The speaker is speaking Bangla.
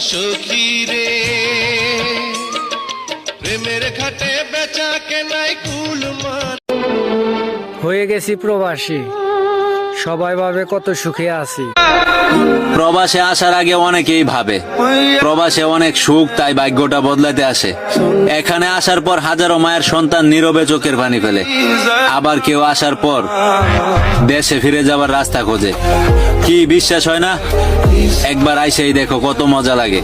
সখী রে, প্রেমের ঘাটে বেচা কেনাই কুলমান। হয়ে গেছি প্রবাসী, সবাই ভাবে কত সুখে আছি। প্রবাসে আসার আগে অনেকেই ভাবে প্রবাসে অনেক সুখ, তাই ভাগ্যটা বদলাতে আসে। এখানে আসার পর হাজারো মায়ের সন্তান নীরবে চোখের পানি ফেলে। আবার কেউ আসার পর দেশে ফিরে যাবার রাস্তা খোঁজে। কি বিশ্বাস হয় না? একবার আইসেই দেখো কত মজা লাগে।